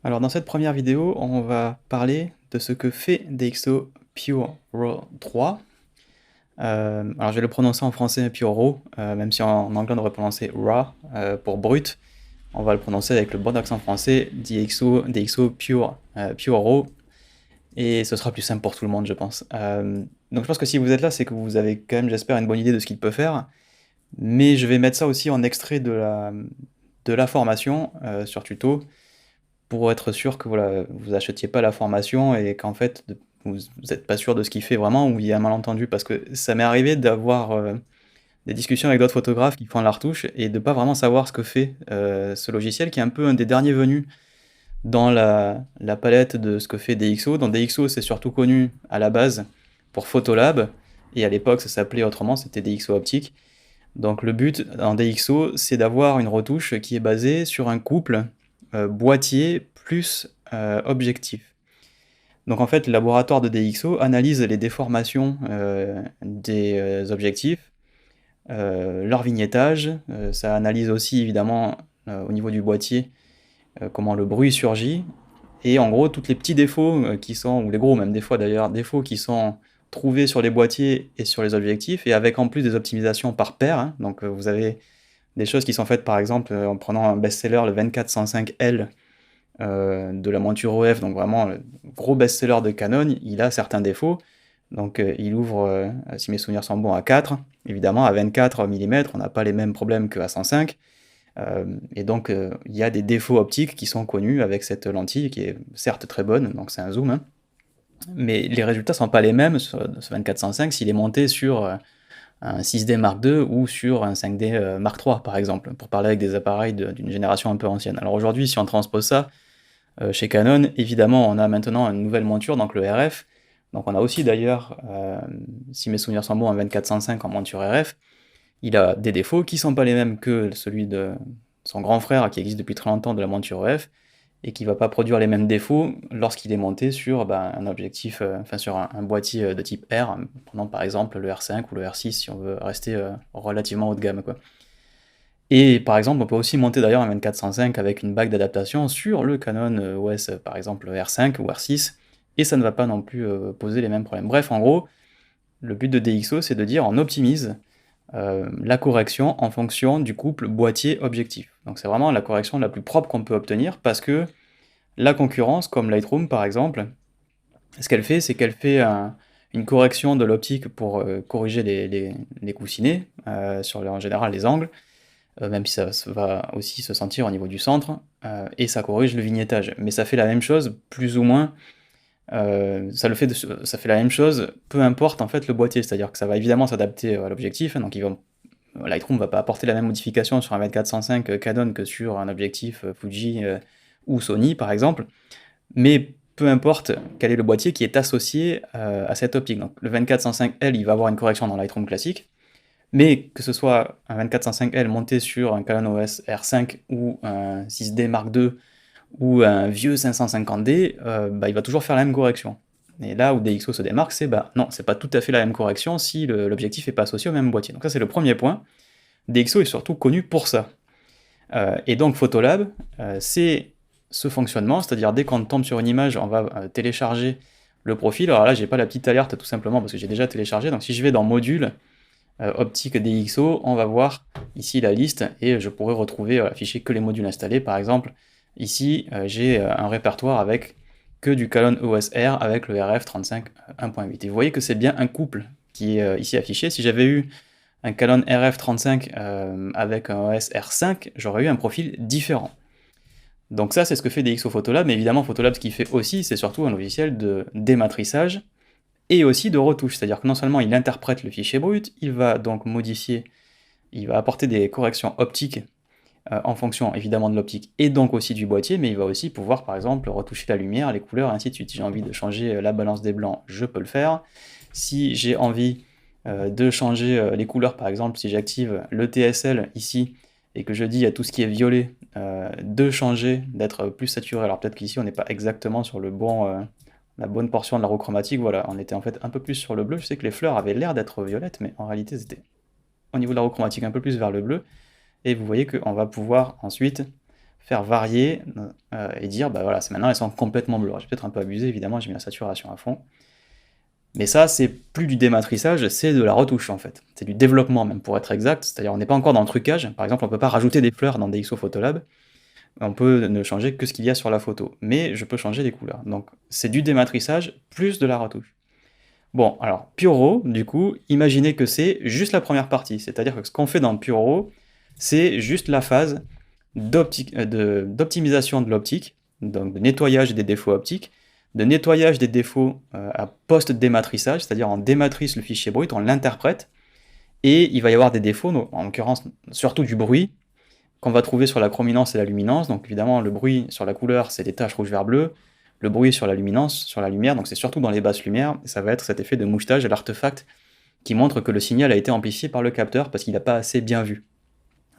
Alors dans cette première vidéo, on va parler de ce que fait DxO Pure Raw 3. Alors je vais le prononcer en français Pure Raw, même si en anglais on devrait prononcer Raw pour brut. On va le prononcer avec le bon accent français, DxO Pure, Pure Raw, et ce sera plus simple pour tout le monde, je pense. Donc je pense que si vous êtes là, c'est que vous avez quand même, j'espère, une bonne idée de ce qu'il peut faire. Mais je vais mettre ça aussi en extrait de la formation sur tuto, pour être sûr que voilà, vous achetiez pas la formation et qu'en fait, vous êtes pas sûr de ce qu'il fait vraiment ou il y a un malentendu. Parce que ça m'est arrivé d'avoir des discussions avec d'autres photographes qui font la retouche et de pas vraiment savoir ce que fait ce logiciel qui est un peu un des derniers venus dans la palette de ce que fait DxO. Dans DxO, c'est surtout connu à la base pour Photolab et à l'époque, ça s'appelait autrement, c'était DxO Optique. Donc le but en DxO, c'est d'avoir une retouche qui est basée sur un couple boîtier plus objectif. Donc en fait, le laboratoire de DxO analyse les déformations des objectifs, leur vignettage, ça analyse aussi évidemment au niveau du boîtier comment le bruit surgit, et en gros, tous les petits défauts qui sont, ou les gros même des fois d'ailleurs, défauts qui sont trouvés sur les boîtiers et sur les objectifs, et avec en plus des optimisations par paire, hein. Donc vous avez des choses qui sont faites par exemple en prenant un best-seller, le 24-105L de la monture OF, donc vraiment le gros best-seller de Canon, il a certains défauts. Donc il ouvre, si mes souvenirs sont bons, à 4. Évidemment, à 24 mm, on n'a pas les mêmes problèmes qu'à 105. Et donc il y a des défauts optiques qui sont connus avec cette lentille, qui est certes très bonne, donc c'est un zoom, hein, mais les résultats sont pas les mêmes sur ce 24-105 s'il est monté sur un 6D Mark II ou sur un 5D Mark III, par exemple, pour parler avec des appareils d'une génération un peu ancienne. Alors aujourd'hui, si on transpose ça chez Canon, évidemment, on a maintenant une nouvelle monture, donc le RF. Donc on a aussi d'ailleurs, si mes souvenirs sont bons, un 24-105 en monture RF. Il a des défauts qui sont pas les mêmes que celui de son grand frère qui existe depuis très longtemps de la monture EF et qui va pas produire les mêmes défauts lorsqu'il est monté sur un objectif, enfin sur un boîtier de type R, prenons par exemple le R5 ou le R6 si on veut rester relativement haut de gamme, quoi. Et par exemple, on peut aussi monter d'ailleurs un 24-105 avec une bague d'adaptation sur le Canon OS, par exemple R5 ou R6, et ça ne va pas non plus poser les mêmes problèmes. Bref, en gros, le but de DxO, c'est de dire on optimise la correction en fonction du couple boîtier-objectif. Donc c'est vraiment la correction la plus propre qu'on peut obtenir parce que la concurrence, comme Lightroom par exemple, ce qu'elle fait, c'est qu'elle fait une correction de l'optique pour corriger les coussinets, en général les angles, même si ça va aussi se sentir au niveau du centre, et ça corrige le vignettage. Mais ça fait la même chose, plus ou moins, ça fait la même chose, peu importe en fait le boîtier, c'est-à-dire que ça va évidemment s'adapter à l'objectif, hein, donc Lightroom va pas apporter la même modification sur un 24-105 Canon que sur un objectif Fuji ou Sony par exemple, mais peu importe quel est le boîtier qui est associé à cette optique. Donc le 24-105L, il va avoir une correction dans Lightroom classique, mais que ce soit un 24-105L monté sur un Canon OS R5 ou un 6D Mark II ou un vieux 550D, il va toujours faire la même correction. Et là où DxO se démarque, c'est non, c'est pas tout à fait la même correction si l'objectif n'est pas associé au même boîtier. Donc ça c'est le premier point. DxO est surtout connu pour ça. Et donc Photolab, c'est ce fonctionnement, c'est-à-dire dès qu'on tombe sur une image, on va télécharger le profil. Alors là, j'ai pas la petite alerte tout simplement parce que j'ai déjà téléchargé. Donc si je vais dans Module, optique DxO, on va voir ici la liste et je pourrais retrouver, afficher que les modules installés. Par exemple, ici, j'ai un répertoire avec que du Canon EOS R avec le RF 35 1.8. Et vous voyez que c'est bien un couple qui est ici affiché. Si j'avais eu un Canon RF 35 avec un OS R5, j'aurais eu un profil différent. Donc ça, c'est ce que fait DxO Photolab, mais évidemment, Photolab, ce qu'il fait aussi, c'est surtout un logiciel de dématrissage et aussi de retouche, c'est-à-dire que non seulement il interprète le fichier brut, il va donc modifier, il va apporter des corrections optiques en fonction évidemment de l'optique et donc aussi du boîtier, mais il va aussi pouvoir par exemple retoucher la lumière, les couleurs, et ainsi de suite. Si j'ai envie de changer la balance des blancs, je peux le faire. Si j'ai envie de changer les couleurs, par exemple, si j'active le TSL ici et que je dis à tout ce qui est violet de changer, d'être plus saturé, alors peut-être qu'ici on n'est pas exactement sur la bonne portion de la roue chromatique, voilà, on était en fait un peu plus sur le bleu. Je sais que les fleurs avaient l'air d'être violettes, mais en réalité c'était au niveau de la roue chromatique un peu plus vers le bleu. Et vous voyez qu'on va pouvoir ensuite faire varier et dire, bah voilà, maintenant elles sont complètement bleues. J'ai peut-être un peu abusé, évidemment, j'ai mis la saturation à fond. Mais ça, c'est plus du dématrissage, c'est de la retouche en fait. C'est du développement même pour être exact, c'est-à-dire on n'est pas encore dans le trucage. Par exemple, on ne peut pas rajouter des fleurs dans DxO Photolab, on peut ne changer que ce qu'il y a sur la photo, mais je peux changer les couleurs. Donc c'est du dématrissage plus de la retouche. Bon, alors PureRAW, du coup, imaginez que c'est juste la première partie, c'est-à-dire que ce qu'on fait dans PureRAW, c'est juste la phase d'optimisation de l'optique, donc de nettoyage des défauts optiques, de nettoyage des défauts à post-dématrissage, c'est-à-dire on dématrisse le fichier brut, on l'interprète, et il va y avoir des défauts, en l'occurrence surtout du bruit, qu'on va trouver sur la chrominance et la luminance. Donc évidemment, le bruit sur la couleur, c'est des taches rouge, vert, bleu. Le bruit sur la luminance, sur la lumière, donc c'est surtout dans les basses lumières, et ça va être cet effet de mouchetage et l'artefact qui montre que le signal a été amplifié par le capteur parce qu'il n'a pas assez bien vu.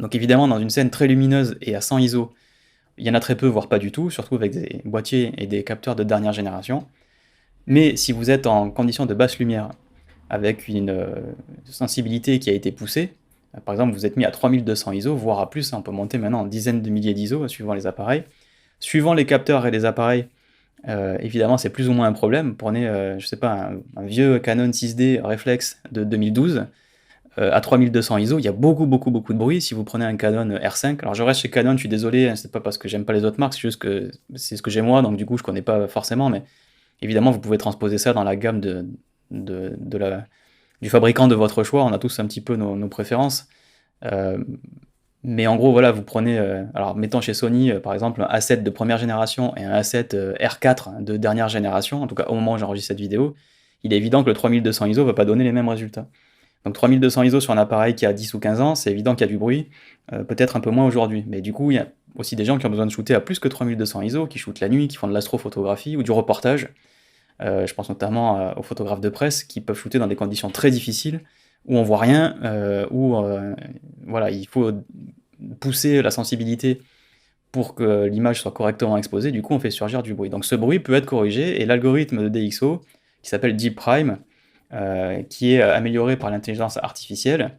Donc évidemment, dans une scène très lumineuse et à 100 ISO, il y en a très peu, voire pas du tout, surtout avec des boîtiers et des capteurs de dernière génération. Mais si vous êtes en condition de basse lumière, avec une sensibilité qui a été poussée, par exemple vous êtes mis à 3200 ISO, voire à plus, on peut monter maintenant en dizaines de milliers d'ISO suivant les appareils. Suivant les capteurs et les appareils, évidemment c'est plus ou moins un problème. Prenez, je sais pas, un vieux Canon 6D réflexe de 2012, à 3200 ISO, il y a beaucoup de bruit. Si vous prenez un Canon R5, alors je reste chez Canon, je suis désolé, hein, c'est pas parce que j'aime pas les autres marques, c'est juste que c'est ce que j'ai moi, donc du coup je connais pas forcément, mais évidemment vous pouvez transposer ça dans la gamme du fabricant de votre choix, on a tous un petit peu nos préférences. Euh, mais en gros, voilà, vous prenez, alors mettons chez Sony, par exemple, un A7 de première génération et un A7 R4 de dernière génération, en tout cas au moment où j'enregistre cette vidéo, il est évident que le 3200 ISO va pas donner les mêmes résultats. Donc 3200 ISO sur un appareil qui a 10 ou 15 ans, c'est évident qu'il y a du bruit, peut-être un peu moins aujourd'hui. Mais du coup, il y a aussi des gens qui ont besoin de shooter à plus que 3200 ISO, qui shootent la nuit, qui font de l'astrophotographie ou du reportage. Je pense notamment aux photographes de presse qui peuvent shooter dans des conditions très difficiles, où on voit rien, où voilà, il faut pousser la sensibilité pour que l'image soit correctement exposée, du coup on fait surgir du bruit. Donc ce bruit peut être corrigé, et l'algorithme de DxO, qui s'appelle DeepPrime, qui est amélioré par l'intelligence artificielle,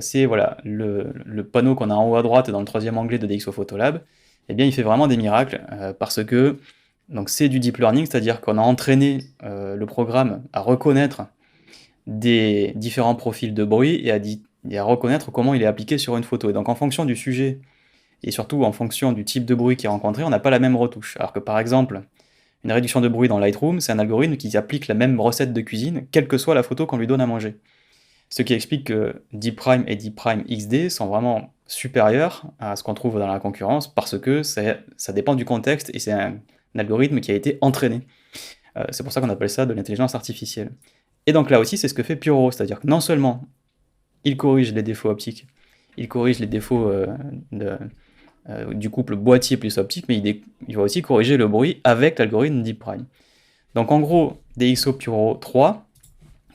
c'est voilà, le panneau qu'on a en haut à droite dans le troisième onglet de DxO Photolab, eh bien il fait vraiment des miracles, parce que donc c'est du deep learning, c'est-à-dire qu'on a entraîné le programme à reconnaître des différents profils de bruit et à reconnaître comment il est appliqué sur une photo. Et donc en fonction du sujet et surtout en fonction du type de bruit qui est rencontré, on n'a pas la même retouche. Alors que par exemple, une réduction de bruit dans Lightroom, c'est un algorithme qui applique la même recette de cuisine, quelle que soit la photo qu'on lui donne à manger. Ce qui explique que DeepPrime et DeepPrime XD sont vraiment supérieurs à ce qu'on trouve dans la concurrence parce que ça dépend du contexte et c'est un algorithme qui a été entraîné. C'est pour ça qu'on appelle ça de l'intelligence artificielle. Et donc là aussi, c'est ce que fait PureRAW, c'est-à-dire que non seulement il corrige les défauts optiques, il corrige les défauts du couple boîtier plus optique, mais il va aussi corriger le bruit avec l'algorithme DeepPrime. Donc en gros, DxO PureRAW 3,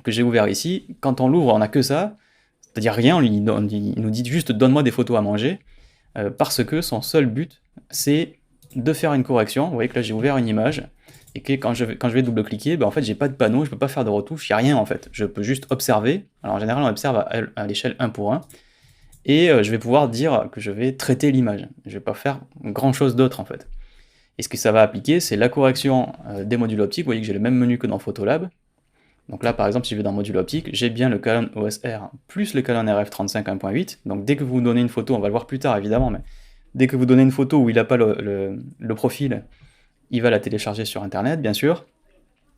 que j'ai ouvert ici, quand on l'ouvre, on n'a que ça, c'est-à-dire rien, il nous dit juste donne-moi des photos à manger, parce que son seul but, c'est de faire une correction. Vous voyez que là j'ai ouvert une image, et que quand je vais double-cliquer, en fait j'ai pas de panneau, je peux pas faire de retouche, il n'y a rien en fait. Je peux juste observer, alors en général on observe à l'échelle 1 pour 1, et je vais pouvoir dire que je vais traiter l'image. Je vais pas faire grand chose d'autre en fait. Et ce que ça va appliquer, c'est la correction des modules optiques. Vous voyez que j'ai le même menu que dans Photolab. Donc là, par exemple, si je vais dans module optique, j'ai bien le Canon EOS R plus le Canon RF 35 1.8. Donc dès que vous donnez une photo, on va le voir plus tard évidemment, mais dès que vous donnez une photo où il n'a pas le profil, il va la télécharger sur internet, bien sûr.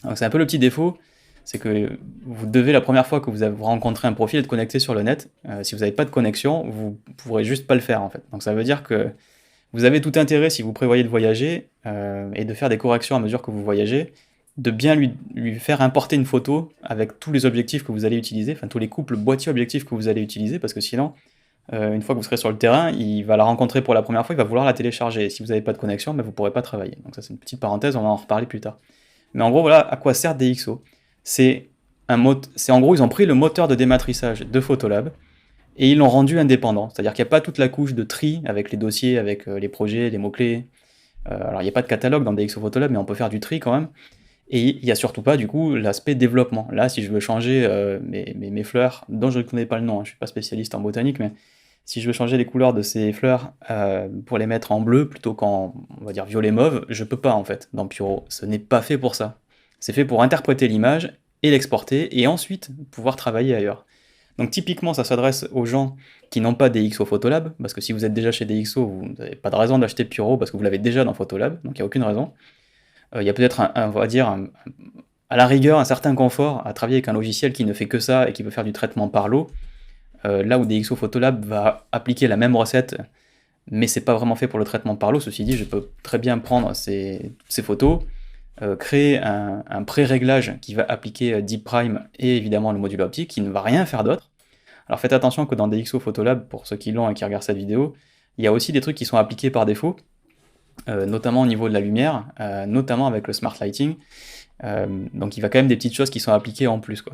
Donc c'est un peu le petit défaut, c'est que vous devez la première fois que vous avez rencontré un profil être connecté sur le net. Si vous n'avez pas de connexion, vous ne pourrez juste pas le faire en fait. Donc ça veut dire que vous avez tout intérêt, si vous prévoyez de voyager et de faire des corrections à mesure que vous voyagez, de bien lui faire importer une photo avec tous les objectifs que vous allez utiliser, enfin tous les couples boîtiers objectifs que vous allez utiliser, parce que sinon, une fois que vous serez sur le terrain, il va la rencontrer pour la première fois, il va vouloir la télécharger. Et si vous n'avez pas de connexion, vous ne pourrez pas travailler. Donc ça c'est une petite parenthèse, on va en reparler plus tard. Mais en gros, voilà à quoi sert DxO. C'est en gros, ils ont pris le moteur de dématrissage de Photolab, et ils l'ont rendu indépendant. C'est-à-dire qu'il n'y a pas toute la couche de tri avec les dossiers, avec les projets, les mots-clés. Alors il n'y a pas de catalogue dans DxO Photolab, mais on peut faire du tri quand même. Et il n'y a surtout pas du coup l'aspect développement. Là, si je veux changer mes fleurs, dont je ne connais pas le nom, je ne suis pas spécialiste en botanique, mais Si je veux changer les couleurs de ces fleurs pour les mettre en bleu plutôt qu'en, on va dire, violet mauve, je peux pas en fait dans Puro. Ce n'est pas fait pour ça. C'est fait pour interpréter l'image et l'exporter et ensuite pouvoir travailler ailleurs. Donc typiquement, ça s'adresse aux gens qui n'ont pas DxO Photolab, parce que si vous êtes déjà chez DxO, vous n'avez pas de raison d'acheter Puro parce que vous l'avez déjà dans Photolab, donc il n'y a aucune raison. Il y a peut-être on va dire, à la rigueur, un certain confort à travailler avec un logiciel qui ne fait que ça et qui peut faire du traitement par l'eau, là où DxO Photolab va appliquer la même recette, mais c'est pas vraiment fait pour le traitement par l'eau. Ceci dit, je peux très bien prendre ces photos, créer un pré-réglage qui va appliquer Deep Prime et évidemment le module optique qui ne va rien faire d'autre. Alors faites attention que dans DxO Photolab, pour ceux qui l'ont et qui regardent cette vidéo, il y a aussi des trucs qui sont appliqués par défaut, notamment au niveau de la lumière, notamment avec le Smart Lighting. Donc il va quand même des petites choses qui sont appliquées en plus, quoi.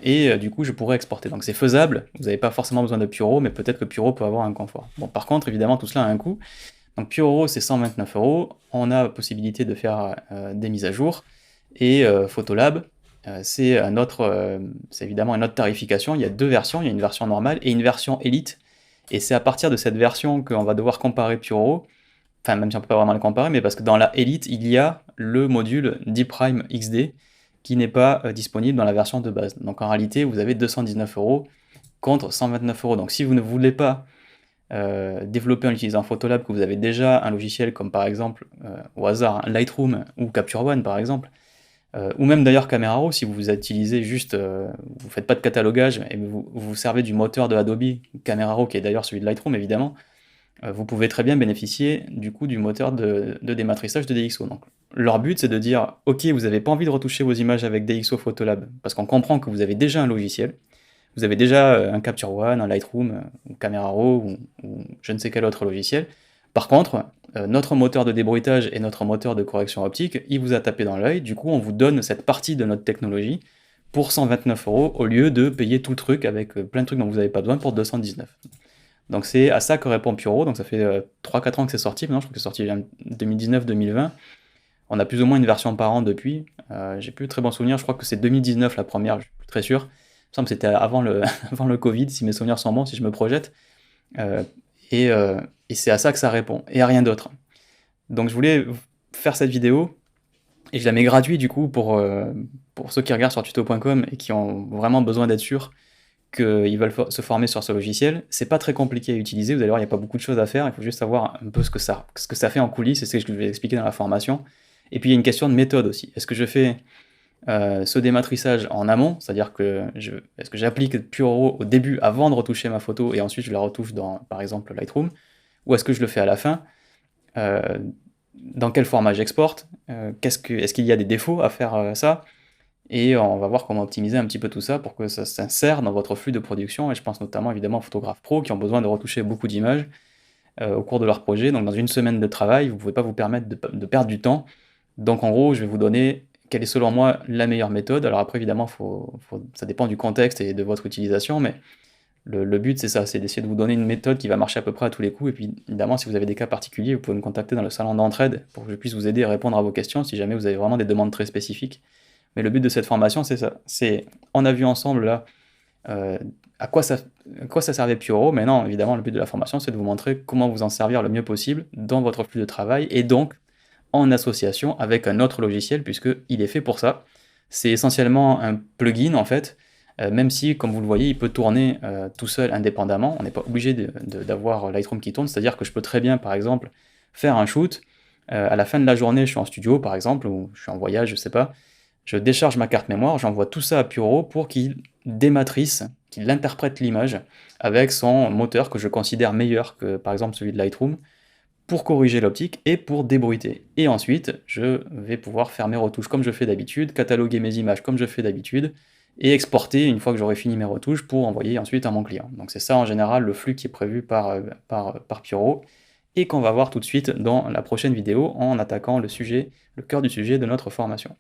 Du coup je pourrais exporter. Donc c'est faisable, vous n'avez pas forcément besoin de Puro, mais peut-être que Puro peut avoir un confort. Bon, par contre, évidemment, tout cela a un coût. Donc Puro c'est 129 €, on a la possibilité de faire des mises à jour, et Photolab, c'est évidemment une autre tarification. Il y a deux versions, il y a une version normale et une version Elite, et c'est à partir de cette version qu'on va devoir comparer Puro. Enfin, même si on peut pas vraiment les comparer, mais parce que dans la Elite, il y a le module Deep Prime XD qui n'est pas disponible dans la version de base. Donc en réalité, vous avez 219 € contre 129 €. Donc si vous ne voulez pas développer en utilisant Photolab, que vous avez déjà un logiciel comme par exemple, au hasard, Lightroom ou Capture One par exemple, ou même d'ailleurs Camera Raw, si vous utilisez juste, vous faites pas de catalogage et vous vous servez du moteur de Adobe Camera Raw, qui est d'ailleurs celui de Lightroom évidemment, vous pouvez très bien bénéficier du coup du moteur de dématrissage de DxO. Donc leur but c'est de dire ok, vous n'avez pas envie de retoucher vos images avec DxO Photolab parce qu'on comprend que vous avez déjà un logiciel, vous avez déjà un Capture One, un Lightroom, ou Camera Raw ou je ne sais quel autre logiciel. Par contre, notre moteur de débruitage et notre moteur de correction optique, il vous a tapé dans l'œil, du coup on vous donne cette partie de notre technologie pour 129 € au lieu de payer tout le truc avec plein de trucs dont vous n'avez pas besoin pour 219 €. Donc c'est à ça que répond Puro, donc ça fait 3-4 ans que c'est sorti, maintenant je crois que c'est sorti en 2019-2020. On a plus ou moins une version par an depuis, j'ai plus de très bons souvenirs, je crois que c'est 2019 la première, je suis plus très sûr. Il me semble que c'était avant le, avant le Covid, si mes souvenirs sont bons, si je me projette. Euh, et, euh, et c'est à ça que ça répond, et à rien d'autre. Donc je voulais faire cette vidéo, et je la mets gratuite du coup pour ceux qui regardent sur tuto.com et qui ont vraiment besoin d'être sûrs qu'ils veulent se former sur ce logiciel. C'est pas très compliqué à utiliser, vous allez voir, il n'y a pas beaucoup de choses à faire, il faut juste savoir un peu ce que ça fait en coulisses, et c'est ce que je vais expliquer dans la formation. Et puis il y a une question de méthode aussi. Est-ce que je fais ce dématrissage en amont, c'est-à-dire que est-ce que j'applique Puro au début avant de retoucher ma photo et ensuite je la retouche dans, par exemple, Lightroom, ou est-ce que je le fais à la fin? Dans quel format j'exporte? Est-ce qu'il y a des défauts à faire ça? Et on va voir comment optimiser un petit peu tout ça pour que ça s'insère dans votre flux de production, et je pense notamment évidemment aux photographes pros qui ont besoin de retoucher beaucoup d'images au cours de leur projet. Donc dans une semaine de travail, vous ne pouvez pas vous permettre de perdre du temps. Donc en gros, je vais vous donner quelle est selon moi la meilleure méthode. Alors après, évidemment, ça dépend du contexte et de votre utilisation, mais le but c'est ça, c'est d'essayer de vous donner une méthode qui va marcher à peu près à tous les coups. Et puis évidemment, si vous avez des cas particuliers, vous pouvez me contacter dans le salon d'entraide pour que je puisse vous aider à répondre à vos questions si jamais vous avez vraiment des demandes très spécifiques. Mais le but de cette formation, c'est ça. On a vu ensemble là à quoi ça servait Puro, mais non, évidemment, le but de la formation, c'est de vous montrer comment vous en servir le mieux possible dans votre flux de travail, et donc en association avec un autre logiciel, puisqu'il est fait pour ça. C'est essentiellement un plugin, en fait, même si, comme vous le voyez, il peut tourner tout seul, indépendamment. On n'est pas obligé d'avoir Lightroom qui tourne, c'est-à-dire que je peux très bien, par exemple, faire un shoot, à la fin de la journée, je suis en studio, par exemple, ou je suis en voyage, je sais pas, je décharge ma carte mémoire, j'envoie tout ça à Puro pour qu'il dématrisse, qu'il interprète l'image avec son moteur que je considère meilleur que par exemple celui de Lightroom, pour corriger l'optique et pour débruiter. Et ensuite, je vais pouvoir faire mes retouches comme je fais d'habitude, cataloguer mes images comme je fais d'habitude, et exporter une fois que j'aurai fini mes retouches pour envoyer ensuite à mon client. Donc c'est ça en général le flux qui est prévu par Puro, et qu'on va voir tout de suite dans la prochaine vidéo en attaquant le cœur du sujet de notre formation.